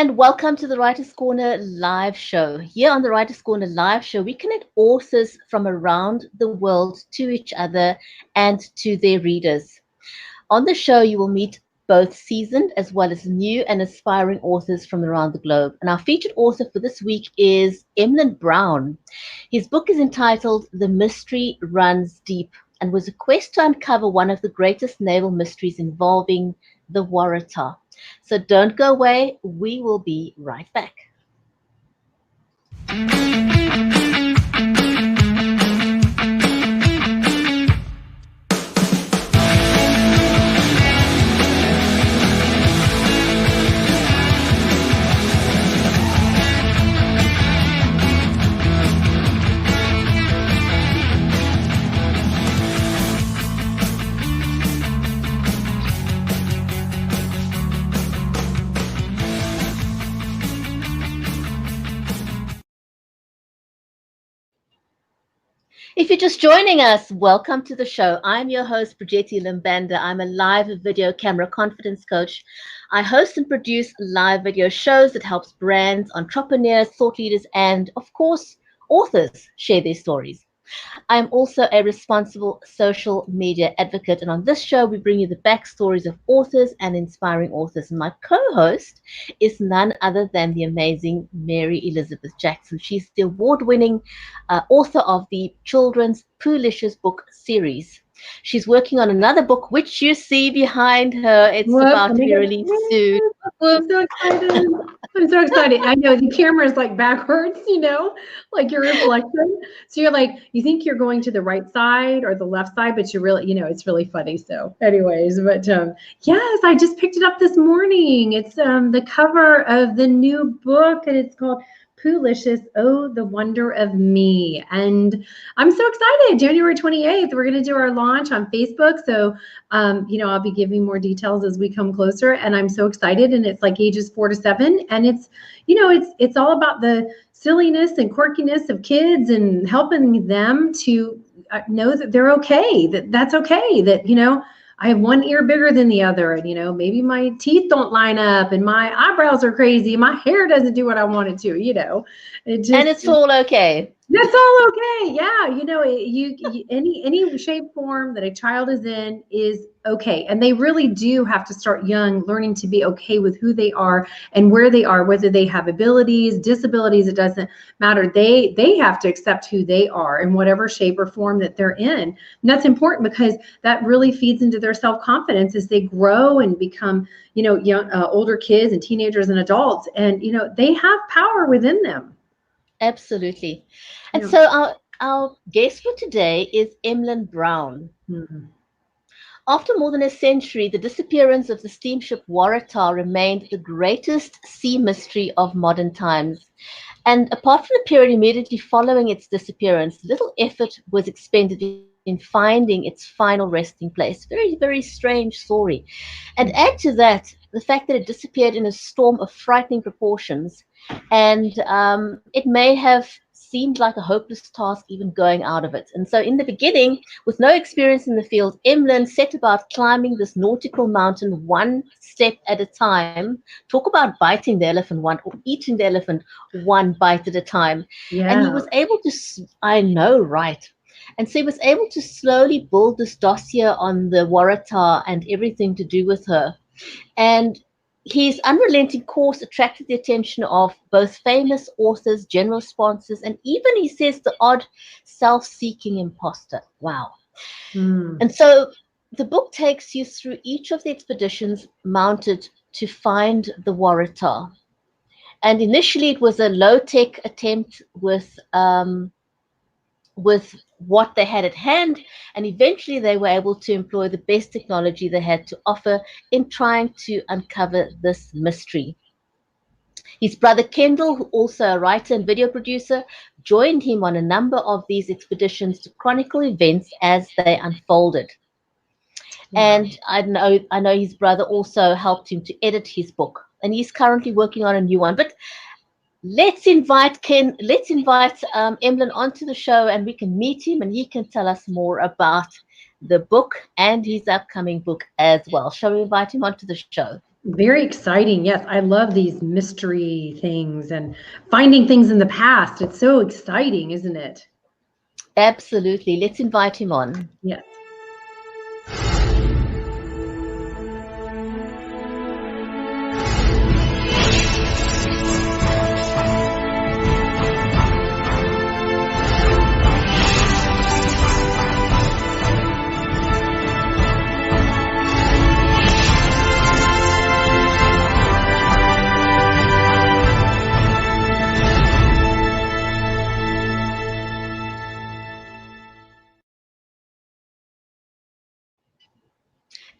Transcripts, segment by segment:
And welcome to the Writers' Corner live show. Here on the Writers' Corner live show, we connect authors from around the world to each other and to their readers. On the show, you will meet both seasoned as well as new and aspiring authors from around the globe. And our featured author for this week is Emlyn Brown. His book is entitled The Mystery Runs Deep and was a quest to uncover one of the greatest naval mysteries involving the Waratah. So don't go away. We will be right back. If you're just joining us, welcome to the show. I'm your host, Brijetti Limbanda. I'm a live video camera confidence coach. I host and produce live video shows that helps brands, entrepreneurs, thought leaders, and of course, authors share their stories. I'm also a responsible social media advocate, and on this show, we bring you the backstories of authors and inspiring authors. And my co-host is none other than the amazing Mary Elizabeth Jackson. She's the award-winning author of the children's Poolicious book series. She's working on another book, which you see behind her. It's about to be released soon. I'm so excited. I'm so excited. I know the camera is like backwards, like your reflection. So you're like, you think you're going to the right side or the left side, but you're really, it's really funny. So anyways, but yes, I just picked it up this morning. It's the cover of the new book, and it's called Poolicious, Oh, the Wonder of Me. And I'm so excited. January 28th, we're going to do our launch on Facebook. So, I'll be giving more details as we come closer. And I'm so excited. And it's like ages 4 to 7. And it's, it's all about the silliness and quirkiness of kids and helping them to know that they're okay, that's okay, that, I have one ear bigger than the other, and maybe my teeth don't line up, and my eyebrows are crazy, my hair doesn't do what I want it to, and it's all okay. That's all okay. Yeah, any shape, form that a child is in is okay, and they really do have to start young, learning to be okay with who they are and where they are, whether they have abilities, disabilities. It doesn't matter. They have to accept who they are in whatever shape or form that they're in, and that's important because that really feeds into their self-confidence as they grow and become, young, older kids and teenagers and adults, and they have power within them. Absolutely. And so our guest for today is Emlyn Brown. Mm-hmm. After more than a century, the disappearance of the steamship Waratah remained the greatest sea mystery of modern times. And apart from the period immediately following its disappearance, little effort was expended in finding its final resting place. Very, very strange story. And add to that the fact that it disappeared in a storm of frightening proportions, and it may have seemed like a hopeless task even going out of it. And so in the beginning, with no experience in the field, Emlyn set about climbing this nautical mountain one step at a time. Talk about biting the elephant one, or eating the elephant one bite at a time. Yeah. And he was able to, I know, right. And so he was able to slowly build this dossier on the Waratah and everything to do with her. And his unrelenting course attracted the attention of both famous authors, general sponsors, and even, he says, the odd self-seeking imposter. Wow. And so the book takes you through each of the expeditions mounted to find the Waratah. And initially it was a low-tech attempt with what they had at hand, and eventually they were able to employ the best technology they had to offer in trying to uncover this mystery. His brother Kendal, who also a writer and video producer, joined him on a number of these expeditions to chronicle events as they unfolded. And I know his brother also helped him to edit his book, and he's currently working on a new one. But let's invite Emlyn onto the show, and we can meet him, and he can tell us more about the book and his upcoming book as well. Shall we invite him onto the show? Very exciting. Yes, I love these mystery things and finding things in the past. It's so exciting, isn't it? Absolutely. Let's invite him on. Yes.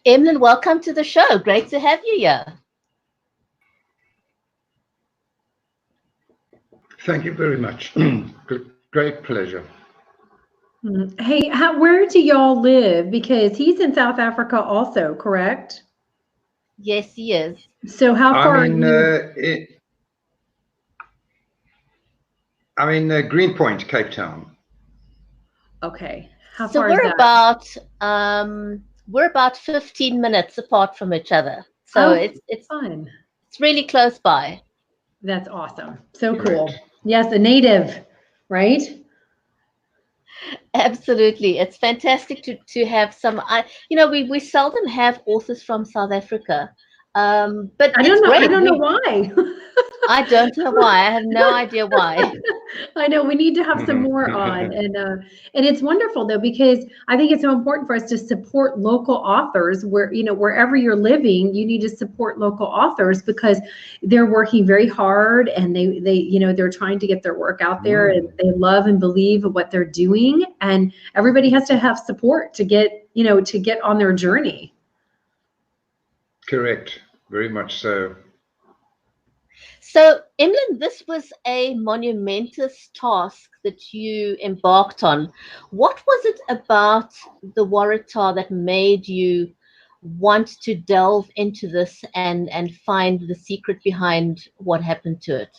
Emlyn, welcome to the show. Great to have you here. Thank you very much. Great pleasure. Hey, where do y'all live? Because he's in South Africa also, correct? Yes, he is. So how far are I'm you? in Greenpoint, Cape Town. Okay. How So far is that? we're about 15 minutes apart from each other. So Oh, it's fun. it's really close by. That's awesome. So Correct. cool. Yes, a native, right? Absolutely. It's fantastic to have some, we seldom have authors from South Africa. But I it's don't know. great. I don't know why. I don't know why. I have no idea why. I know we need to have some more on, and it's wonderful though, because I think it's so important for us to support local authors where, wherever you're living, you need to support local authors because they're working very hard and they're trying to get their work out there and they love and believe in what they're doing, and everybody has to have support to get on their journey. Correct. Very much so. So, Emlyn, this was a monumentous task that you embarked on. What was it about the Waratah that made you want to delve into this and find the secret behind what happened to it?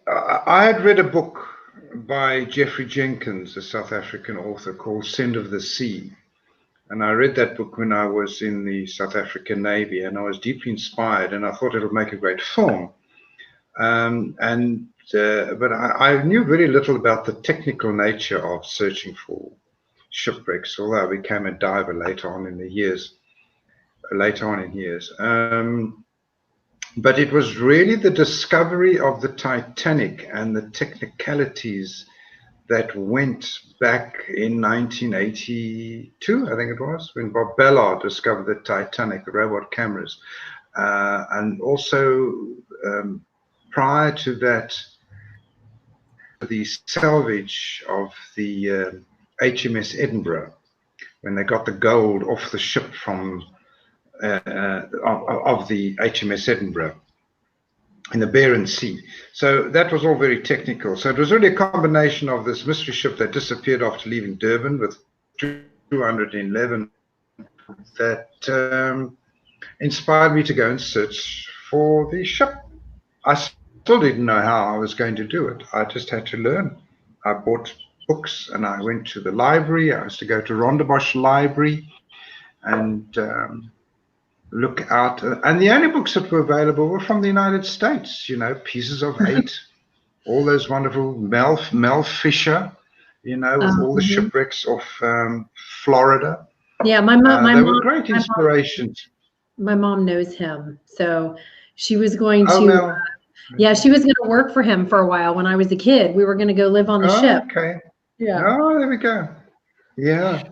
I had read a book by Geoffrey Jenkins, a South African author, called Send of the Sea. And I read that book when I was in the South African Navy, and I was deeply inspired, and I thought it would make a great film. But I knew very little about the technical nature of searching for shipwrecks, although I became a diver later on in years. But it was really the discovery of the Titanic and the technicalities that went back in 1982, I think it was, when Bob Ballard discovered the Titanic, the robot cameras. And also prior to that, the salvage of the HMS Edinburgh, when they got the gold off the ship from of the HMS Edinburgh in the Barents Sea. So that was all very technical. So it was really a combination of this mystery ship that disappeared after leaving Durban with 211 that inspired me to go and search for the ship. I still didn't know how I was going to do it. I just had to learn. I bought books and I went to the library. I used to go to Rondebosch Library and look out. And the only books that were available were from the United States, Pieces of Eight, all those wonderful Mel Fisher, with all the shipwrecks of Florida. Yeah, my mom. They were great inspirations. My mom knows him, so she was going to. Mel. Yeah, she was going to work for him for a while when I was a kid. We were going to go live on the ship. Okay. Yeah. Oh, there we go. Yeah.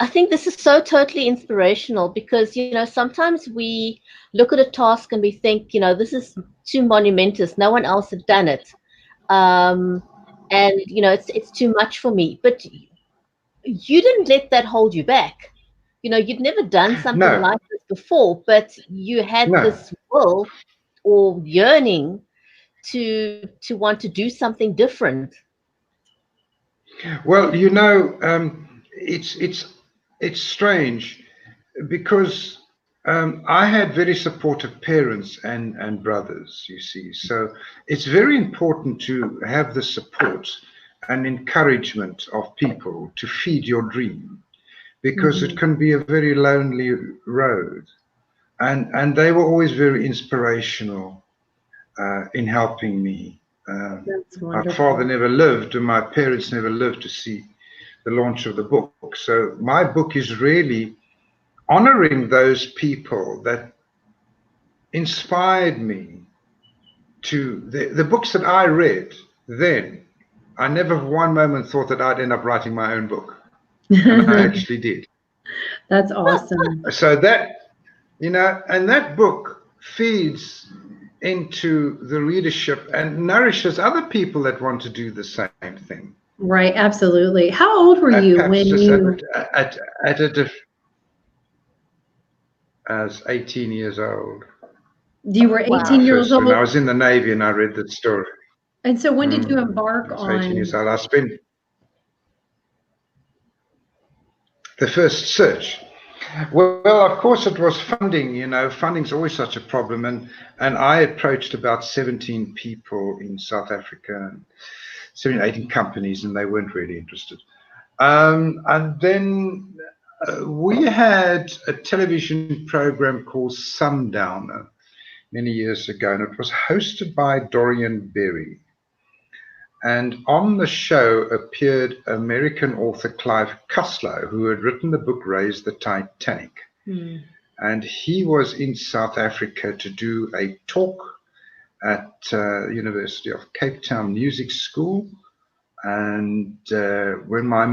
I think this is so totally inspirational because, sometimes we look at a task and we think, this is too monumentous. No one else has done it. And, it's too much for me. But you didn't let that hold you back. You'd never done something like this before, but you had this will or yearning to want to do something different. Well, it's strange because I had very supportive parents and brothers, you see. So it's very important to have the support and encouragement of people to feed your dream, because it can be a very lonely road. And they were always very inspirational in helping me. My father never lived, and my parents never lived to see the launch of the book. So my book is really honoring those people that inspired me to the books that I read then. I never for one moment thought that I'd end up writing my own book. And I actually did. That's awesome. So that, you know, and that book feeds into the readership and nourishes other people that want to do the same thing. Right, absolutely. How old were you when you... I was 18 years old. You were 18 years old? When I was in the Navy and I read that story. And so when did you embark on... 18 years old. I spent the first search. Well, of course, it was funding. You know, funding's always such a problem. And I approached about 17 people in South Africa, 17, 18 companies, and they weren't really interested. And then we had a television program called Sundowner many years ago, and it was hosted by Dorian Berry. And on the show appeared American author Clive Cussler, who had written the book Raise the Titanic. And he was in South Africa to do a talk at University of Cape Town Music School. And when my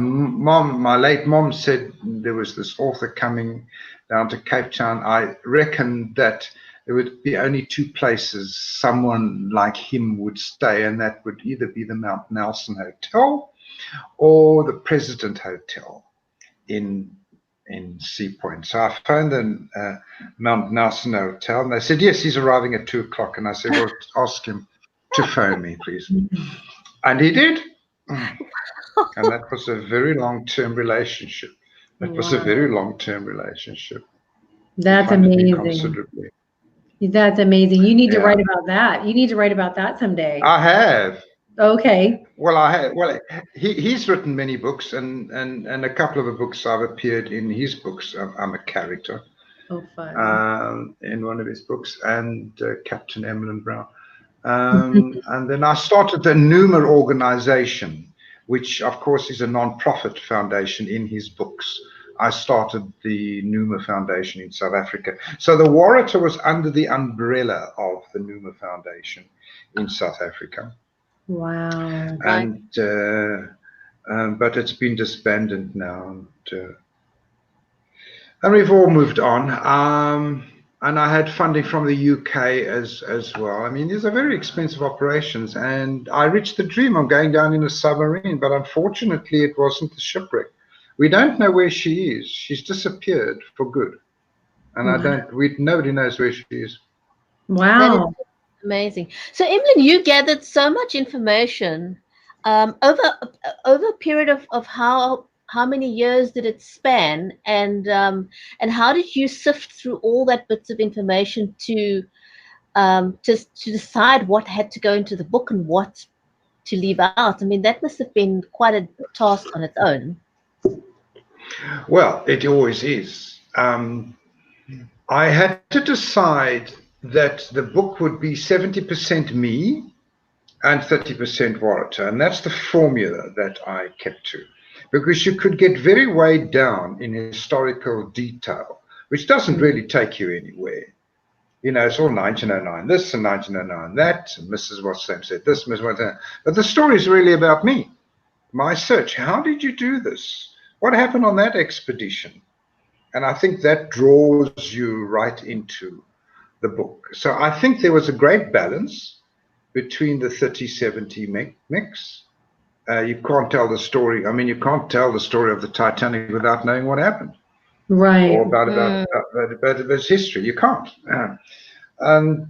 late mom said there was this author coming down to Cape Town, I reckoned that there would be only two places someone like him would stay, and that would either be the Mount Nelson Hotel or the President Hotel in Sea Point. So I phoned the Mount Nelson Hotel, and they said, yes, he's arriving at 2 o'clock. And I said, well, ask him to phone me, please. And he did. And that was a very long-term relationship. Was a very long-term relationship. That's amazing. That's amazing. You need to write about that. You need to write about that someday. I have. Okay. Well, I have. Well, he's written many books, and a couple of the books I've appeared in his books. I'm a character. Oh, fun. In one of his books, and Captain Emlyn Brown. And then I started the Numa organization, which of course is a non-profit foundation in his books. I started the Numa Foundation in South Africa. So the Waratah was under the umbrella of the Numa Foundation in South Africa. Wow. And but it's been disbanded now. And we've all moved on. And I had funding from the UK as well. I mean, these are very expensive operations. And I reached the dream of going down in a submarine, but unfortunately it wasn't a shipwreck. We don't know where she is. She's disappeared for good. And nobody knows where she is. Wow. Amazing. So Emlyn, you gathered so much information over a period of how many years did it span, and how did you sift through all that bits of information to decide what had to go into the book and what to leave out? I mean, that must have been quite a task on its own. Well, it always is. I had to decide that the book would be 70% me and 30% Waratah, and that's the formula that I kept to. Because you could get very weighed down in historical detail, which doesn't really take you anywhere. You know, it's all 1909 this and 1909 that, and Mrs. Watsam said this, Mrs. Watsam. But the story is really about me, my search. How did you do this? What happened on that expedition? And I think that draws you right into the book. So I think there was a great balance between the 30-70 mix. You can't tell the story. I mean, you can't tell the story of the Titanic without knowing what happened. Right. Or about its history. You can't. And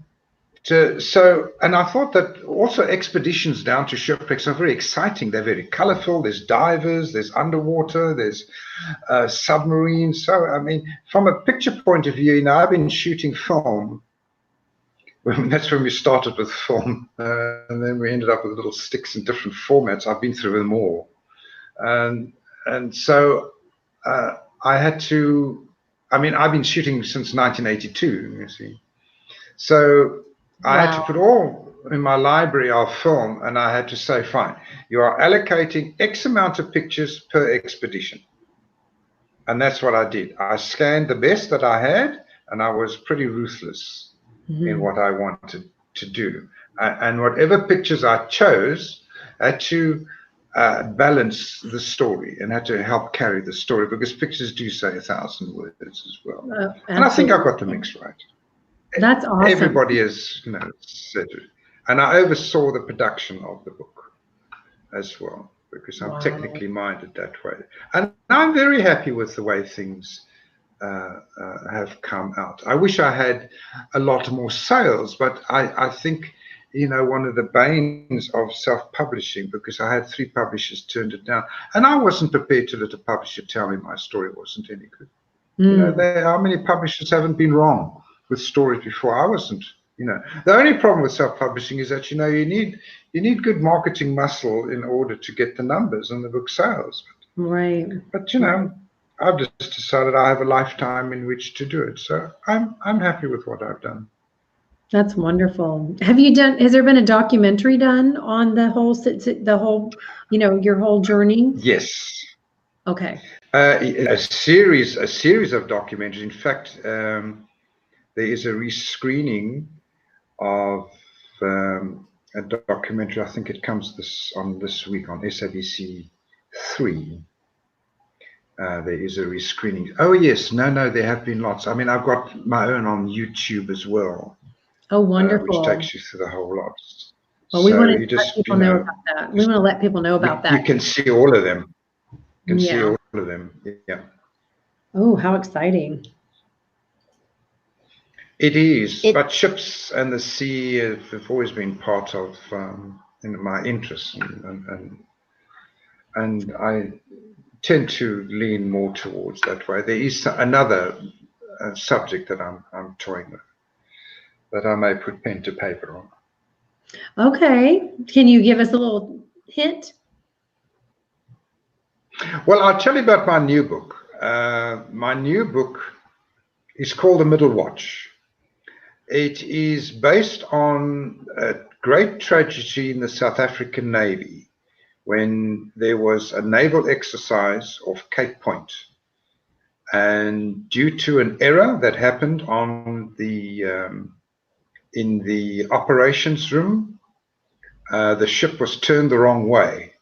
I thought that also expeditions down to shipwrecks are very exciting. They're very colorful. There's divers, there's underwater, there's submarines. So, I mean, from a picture point of view, you know, I've been shooting film That's when we started with film, and then we ended up with little sticks in different formats. I've been through them all, and so I had to. I mean, I've been shooting since 1982. You see, so I had to put all in my library of film, and I had to say, fine, you are allocating X amount of pictures per expedition. And that's what I did. I scanned the best that I had, and I was pretty ruthless in what I wanted to do. And whatever pictures I chose had to balance the story and had to help carry the story, because pictures do say 1,000 words as well. And I think I got the mix right. That's awesome. Everybody has, said it. And I oversaw the production of the book as well, because I'm technically minded that way. And I'm very happy with the way things have come out. I wish I had a lot more sales, but I think, one of the banes of self-publishing, because I had 3 publishers turned it down, and I wasn't prepared to let a publisher tell me my story wasn't any good. How many publishers haven't been wrong with stories before? I wasn't. The only problem with self-publishing is that you need good marketing muscle in order to get the numbers on the book sales. Right. But I've just decided I have a lifetime in which to do it, so I'm happy with what I've done. That's wonderful. Has there been a documentary done on the whole, your whole journey? Yes. Okay. A series of documentaries. In fact, there is a rescreening of a documentary. I think it comes this week on SABC 3. There is a rescreening. Oh yes, no, there have been lots. I mean, I've got my own on YouTube as well. Oh, wonderful! Which takes you through the whole lot. Well, we want to let people know about that. We want to let people know about that. You can see all of them. You can see all of them. Yeah. Oh, how exciting! It is, but ships and the sea have always been part of my interests, and I tend to lean more towards that way. There is another subject that I'm toying with, that I may put pen to paper on. Okay, can you give us a little hint? Well, I'll tell you about my new book. My new book is called The Middle Watch. It is based on a great tragedy in the South African Navy, when there was a naval exercise off Cape Point, and due to an error that happened on in the operations room, the ship was turned the wrong way,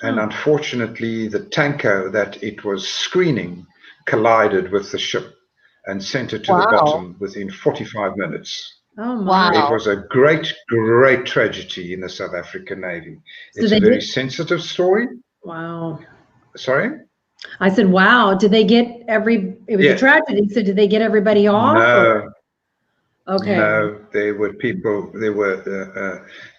and unfortunately the tanker that it was screening collided with the ship and sent it to the bottom within 45 minutes. Oh, my. It was a great tragedy in the South African Navy. It's a very sensitive story. Wow. Sorry? I said, wow. Did they get it was a tragedy, so did they get everybody off? No. Okay. No, there were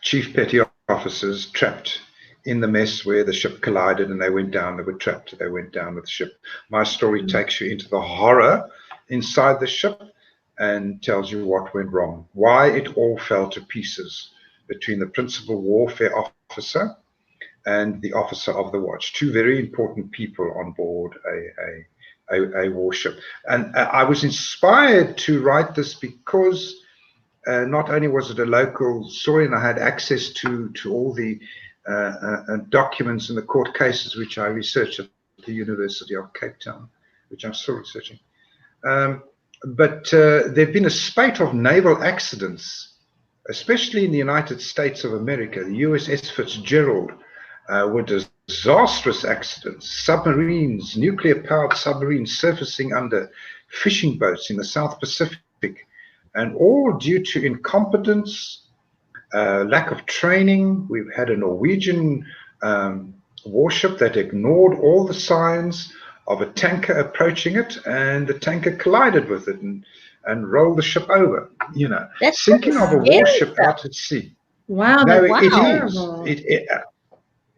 chief petty officers trapped in the mess where the ship collided, and they went down. They were trapped. They went down with the ship. My story takes you into the horror inside the ship and tells you what went wrong, why it all fell to pieces between the principal warfare officer and the officer of the watch, 2 very important people on board a warship. And I was inspired to write this because not only was it a local story, and I had access to all the documents and the court cases which I researched at the University of Cape Town, which I'm still researching. But there have been a spate of naval accidents, especially in the United States of America. The USS Fitzgerald were disastrous accidents. Submarines, nuclear-powered submarines surfacing under fishing boats in the South Pacific, and all due to incompetence, lack of training. We've had a Norwegian warship that ignored all the signs of a tanker approaching it, and the tanker collided with it and rolled the ship over. That's sinking of a warship out at sea. Wow,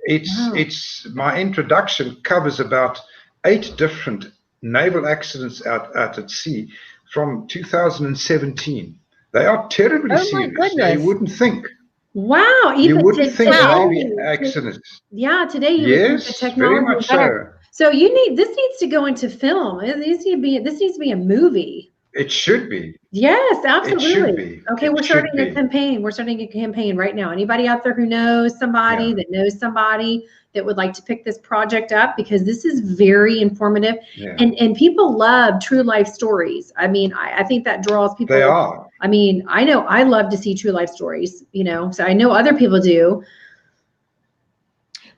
It's my introduction covers about 8 different naval accidents out at sea from 2017. They are terribly Oh my serious. Now, you goodness. wouldn't think. Wow. You Even wouldn't think today, Navy accidents. yeah, today you would think the Yes, very technology much is better. So this needs to go into film. This needs to be a movie. It should be. Yes, It should absolutely. be. Okay, It we're should starting a be. campaign. We're starting a campaign right now. Anybody out there who knows somebody Yeah. that knows somebody that would like to pick this project up, because this is very informative, Yeah. and people love true life stories. I mean, I think that draws people. They are. I mean, I know I love to see true life stories, so I know other people do.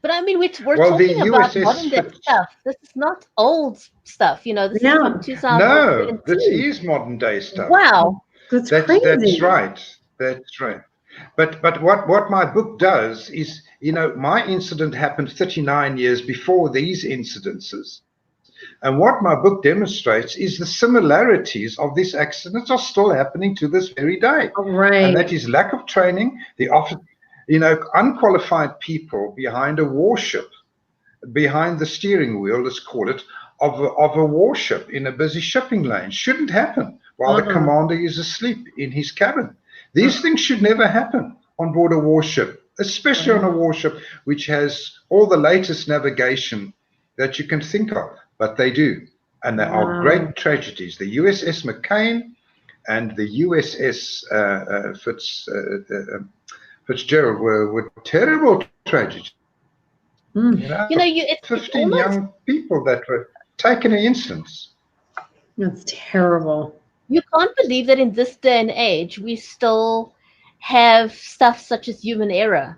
But I mean, we're Well, the talking about USS modern day stuff. This is not old stuff, this is from No, 2017. this is modern day stuff. Wow. That's That's crazy. right. That's right. But what my book does is, my incident happened 39 years before these incidences. And what my book demonstrates is the similarities of these accidents are still happening to this very day. Right. And that is lack of training, unqualified people behind a warship, behind the steering wheel, let's call it, of a warship in a busy shipping lane. Shouldn't happen while the commander is asleep in his cabin. These things should never happen on board a warship, especially on a warship which has all the latest navigation that you can think of. But they do. And there are great tragedies. The USS McCain and the USS Fitzgerald were terrible tragedies. It's 15 almost, young people that were taken in instance. That's terrible. You can't believe that in this day and age we still have stuff such as human error.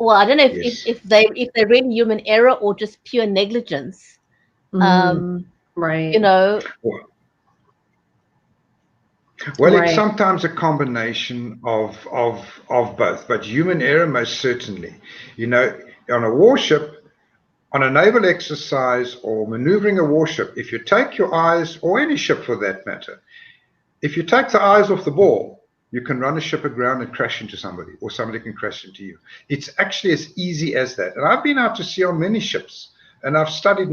Well, I don't know if they're really human error or just pure negligence. Right. Well, it's sometimes a combination of both, but human error most certainly. On a warship, on a naval exercise or maneuvering a warship, if you take your eyes, or any ship for that matter, if you take the eyes off the ball, you can run a ship aground and crash into somebody, or somebody can crash into you. It's actually as easy as that. And I've been out to sea on many ships, and I've studied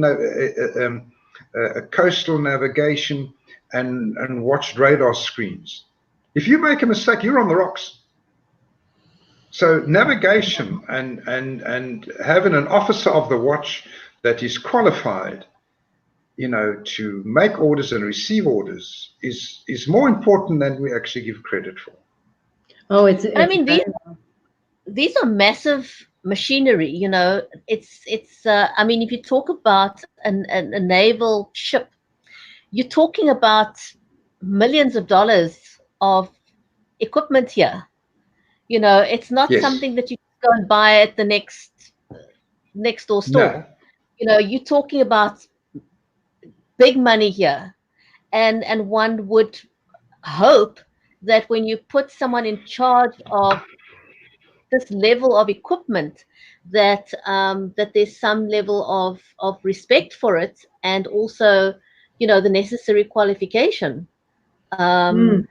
coastal navigation and watched radar screens. If you make a mistake, you're on the rocks. So navigation and having an officer of the watch that is qualified, to make orders and receive orders is more important than we actually give credit for. Oh, it's I mean, these are massive machinery. It's I mean, if you talk about a naval ship, you're talking about millions of dollars of equipment here. It's not something that you go and buy at the next door store. No. You're talking about big money here, and one would hope that when you put someone in charge of this level of equipment, that that there's some level of respect for it, and also the necessary qualification to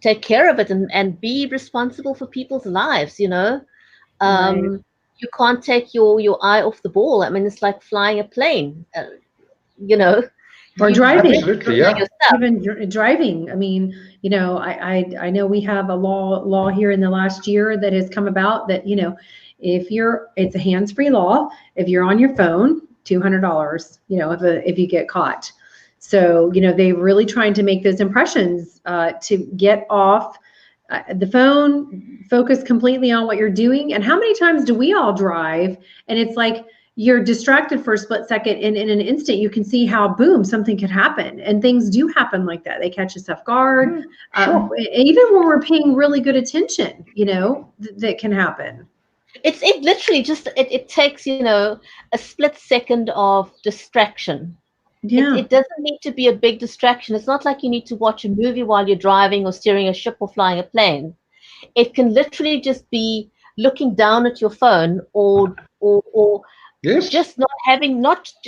take care of it and be responsible for people's lives. You can't take your eye off the ball. I mean, it's like flying a plane. Or driving. Absolutely, yeah. Even driving. I mean, I know we have a law here in the last year that has come about that, it's a hands-free law. If you're on your phone, $200, if you get caught. So, they're really trying to make those impressions to get off the phone, focus completely on what you're doing. And how many times do we all drive? And it's like you're distracted for a split second, and in an instant you can see how, boom, something could happen. And things do happen like that. They catch us off guard. Sure. Even when we're paying really good attention, that can happen. It literally just it takes a split second of distraction. Yeah. It doesn't need to be a big distraction. It's not like you need to watch a movie while you're driving or steering a ship or flying a plane. It can literally just be looking down at your phone or Yes. just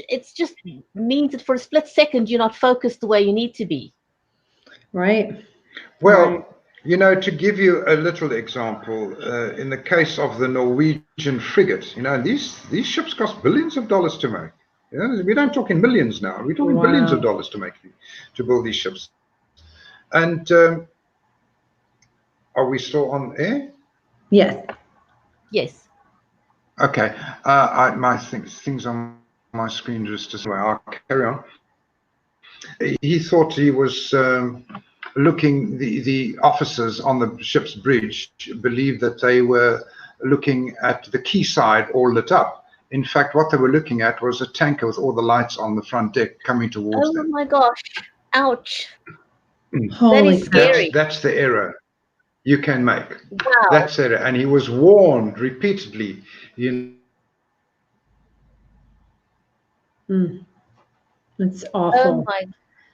it's just means that for a split second you're not focused the way you need to be. Right. Well, to give you a little example, in the case of the Norwegian frigate, these ships cost billions of dollars to make. You know, we don't talk in millions now. We're talking billions of dollars to build these ships. And are we still on air? Yes. Yes. Okay. My things on my screen just well, I'll carry on. He thought he was looking. The officers on the ship's bridge believed that they were looking at the quayside all lit up. In fact, what they were looking at was a tanker with all the lights on the front deck coming towards them. Oh my gosh! Ouch! Holy That is scary. That's the error you can make. Wow. That's it. And he was warned repeatedly. It's awful. Oh my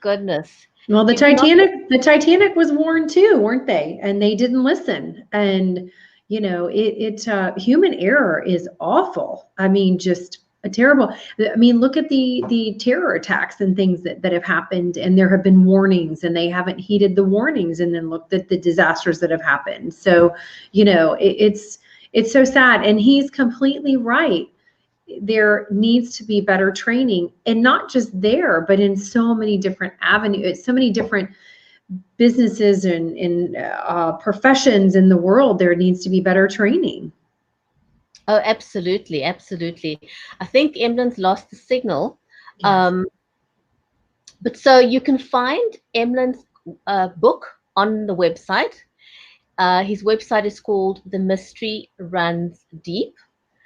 goodness. Well, the Titanic was warned too, weren't they? And they didn't listen. And you know, human error is awful. I mean, just a terrible. I mean, look at the terror attacks and things that have happened, and there have been warnings, and they haven't heeded the warnings, and then looked at the disasters that have happened. So, you know, it's so sad. And he's completely right. There needs to be better training, and not just there, but in so many different avenues, so many different businesses and professions in the world. There needs to be better training. Oh, absolutely, absolutely. I think Emlyn's lost the signal. Yes. But so you can find Emlyn's book on the website. His website is called The Mystery Runs Deep.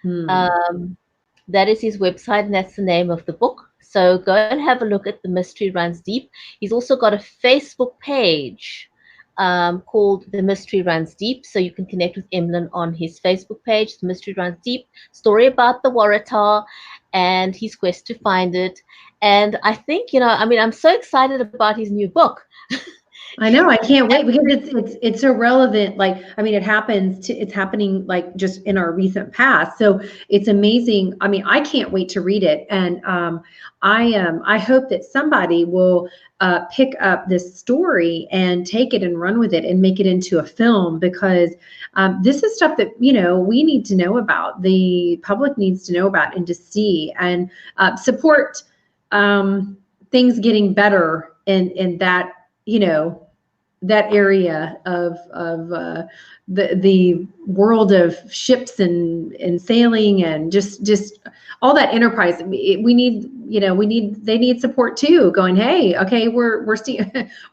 That is his website, and that's the name of the book. So go and have a look at The Mystery Runs Deep. He's also got a Facebook page called The Mystery Runs Deep. So you can connect with Emlyn on his Facebook page, The Mystery Runs Deep, story about the Waratah and his quest to find it. And I think, you know, I mean, I'm so excited about his new book. I know, I can't wait, because it's so relevant. Like, I mean, it's happening like just in our recent past. So it's amazing. I mean, I can't wait to read it. And I hope that somebody will pick up this story and take it and run with it and make it into a film, because this is stuff that, you know, we need to know about. The public needs to know about and to see, and support things getting better in that, you know, that area of the world of ships and sailing, and just all that enterprise. We need, you know, they need support too, going, hey, okay, we're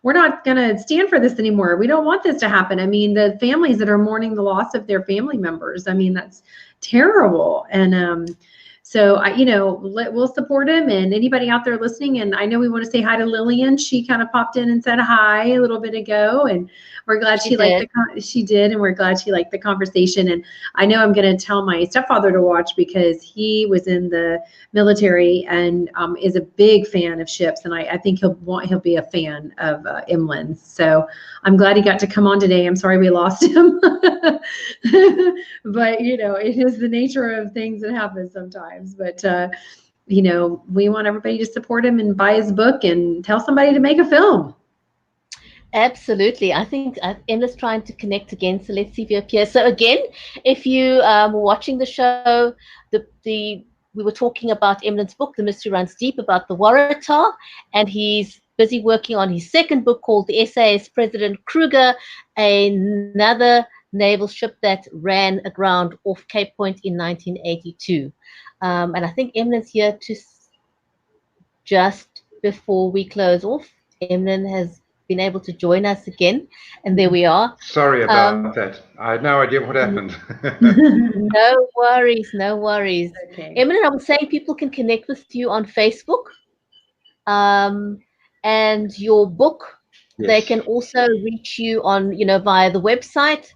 not gonna stand for this anymore. We don't want this to happen. I mean, the families that are mourning the loss of their family members, I mean, that's terrible. And so, you know, we'll support him, and anybody out there listening. And I know we want to say hi to Lillian. She kind of popped in and said hi a little bit ago, and we're glad she liked she did, and we're glad she liked the conversation. And I know I'm going to tell my stepfather to watch, because he was in the military and is a big fan of ships, and I think he'll be a fan of Emlyn's. So I'm glad he got to come on today. I'm sorry we lost him, but you know, it is the nature of things that happen sometimes. But you know, we want everybody to support him and buy his book and tell somebody to make a film. Absolutely. I think Emma's trying to connect again, so let's see if you appear. So again, if you were watching the show, we were talking about Emlyn's book, The Mystery Runs Deep, about the Waratah, and he's busy working on his second book called the SAS President Kruger, another naval ship that ran aground off Cape Point in 1982. And I think Emlyn's here to just before we close off. Emlyn has been able to join us again, and there we are. Sorry about that. I had no idea what happened. No worries, no worries. Okay. Emlyn, I was saying people can connect with you on Facebook, and your book. Yes. They can also reach you on, you know, via the website.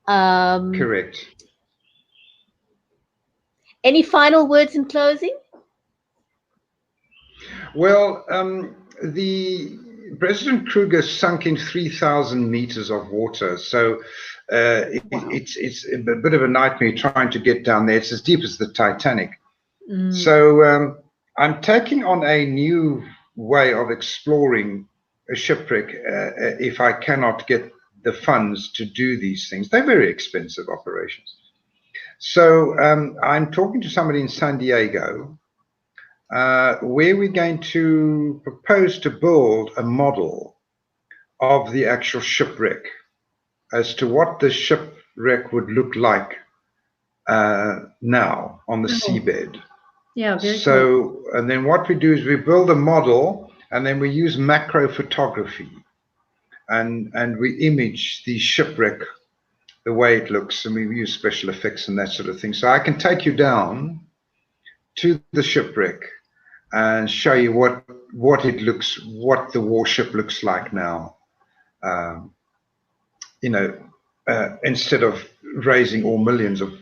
Correct. Any final words in closing? Well, the President Kruger sunk in 3,000 meters of water, so it's a bit of a nightmare trying to get down there. It's as deep as the Titanic. So I'm taking on a new way of exploring a shipwreck if I cannot get the funds to do these things. They're very expensive operations. So I'm talking to somebody in San Diego where we're going to propose to build a model of the actual shipwreck as to what the shipwreck would look like now on the seabed. Yeah, very cool. And then what we do is we build a model, and then we use macro photography, and we image the shipwreck the way it looks, and we use special effects and that sort of thing. So I can take you down to the shipwreck and show you what it looks, what the warship looks like now. You know, instead of raising all millions of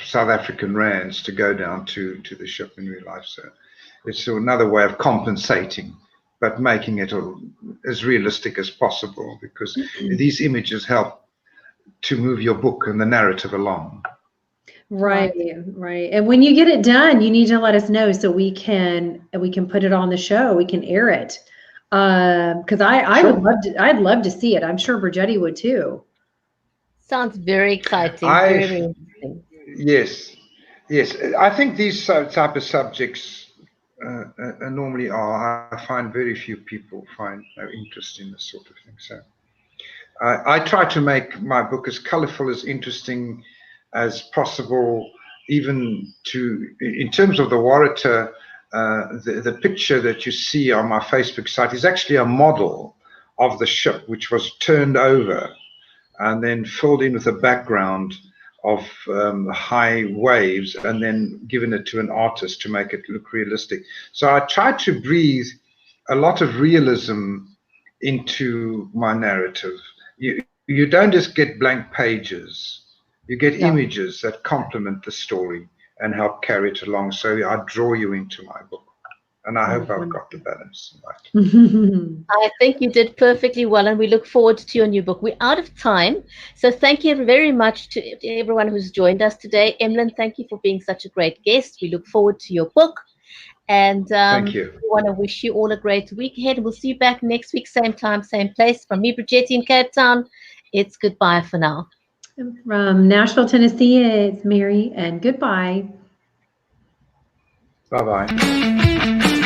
South African rands to go down to the ship in real life. So it's another way of compensating, but making it as realistic as possible, because these images help to move your book and the narrative along. Right. And when you get it done, you need to let us know so we can put it on the show. We can air it. Because I'd love to see it. I'm sure Brigetti would too. Sounds very exciting. Very interesting. Yes. I think these type of subjects normally are. I find very few people find no interest in this sort of thing. So I try to make my book as colorful, as interesting as possible, even in terms of the Waratah. The picture that you see on my Facebook site is actually a model of the ship, which was turned over and then filled in with a background of high waves, and then given it to an artist to make it look realistic. So I tried to breathe a lot of realism into my narrative. You don't just get blank pages. You get images that complement the story and help carry it along. So I draw you into my book. And I hope I've got the balance right. I think you did perfectly well, and we look forward to your new book. We're out of time, so thank you very much to everyone who's joined us today. Emlyn, thank you for being such a great guest. We look forward to your book, and thank you. We want to wish you all a great week ahead. We'll see you back next week, same time, same place. From me, Brigetti in Cape Town, it's goodbye for now. From Nashville, Tennessee, it's Mary, and goodbye. Bye-bye.